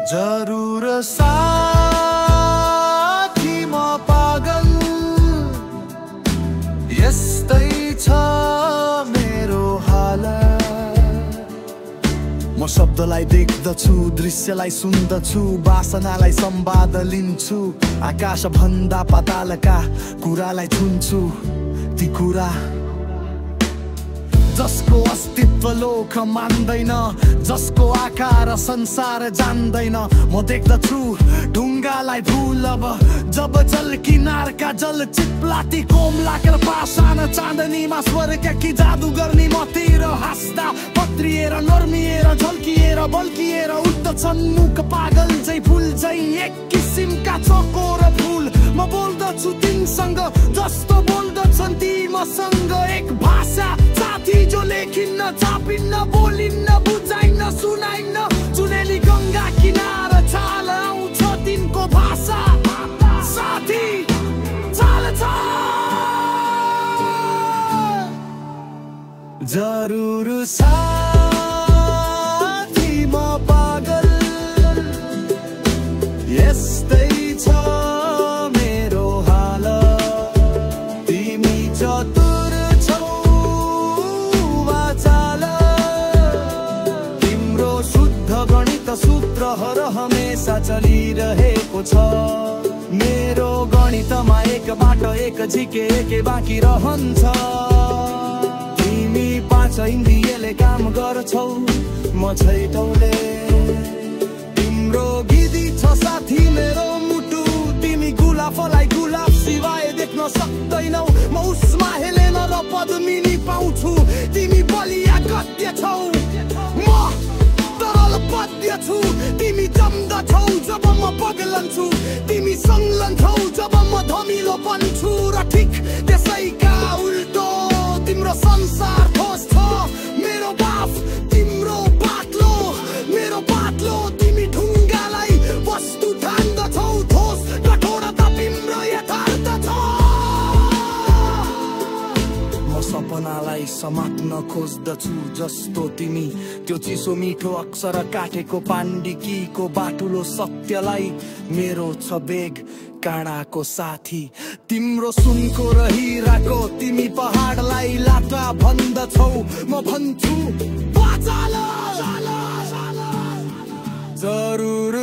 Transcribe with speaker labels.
Speaker 1: जरुर साथी म पागल यस्तै छ मेरो हालत। म शब्दलाई देख्दछु, दृश्यलाई सुन्दछु, वासनालाई सम्वाद लिन्छु, आकाश भन्दा पातालका कुरालाई छुन्छु। ती कुरा जसको अस्तित्व लोक मान्दैन, जसको आकार संसार जान्दैन। म देख्दछु ढुङ्गालाई भुल अब जब जल किनारका जल चिप्लाती कोमलाकर पाषाण चाँदनीमा स्वर्गकी जादु गर्ने म तेरो हाँस्दा पत्रिएर नर्मिएर झल्किएर बल्किएर उठ्दछन् मुख पागल झै फुल झै एक किसिमका चकोर फुल। म बोल्दछु तिमीसँग जस्तो बोल्दछन् ती मसँग, एक भाषा साथी जो लेखिन्न छापिन्न बोलिन्न बुझाइन्न सुनाइन्न। चुनेली गङ्गा किनार छाल आउँछ तिनको भाषा साथी छाल छ। जरुर साथी म पागल यस्तै छ मेरो हालत। तिमी चतुर छौ वाचाल, तिम्रो शुद्ध गणित सूत्रहर हमेशा चलिरहेको छ। मेरो गणितमा एकबाट एक झिके एकै बाँकी रहन्छ। तिमी पाँच इन्द्रियले काम गर्छौ, म छैटौले। तिम्रो गिदी छ साथी मेरो मुटु, तिमी गुलाफलाई गुलाफ सिवाय देख्न सक्दैनौ। म उसमा हेलेन र पद्मिनी पाउँछु, तिमी बलिया गद्य छौ, म तरल पद्य छु। तिमी जम्दछौ जब म पग्लन्छु, तिमी संलन्छौ जब म धमिलो बन्छु। र ठिक त्यसैका उल्टो तिम्रो संसार ठोस छ। मेरो बाफ तिम्रो बाक्लो, मेरो बाक्लो तिमी ढुङ्गालाई वस्तु ठान्दछौ। ठोस कठोरता तिम्रो यथार्थ छ। म सपनालाई समात्न खोज्दछु जस्तो तिमी त्यो चिसो मिठो अक्षर काटेको पाण्डिकीको बाटुलो सत्यलाई। मेरो छ बेग काँडाको साथी, तिम्रो सुनको र हिराको। तिमी पहाडलाई लाटा भन्दछौ, म भन्छु बाचाल। जरुर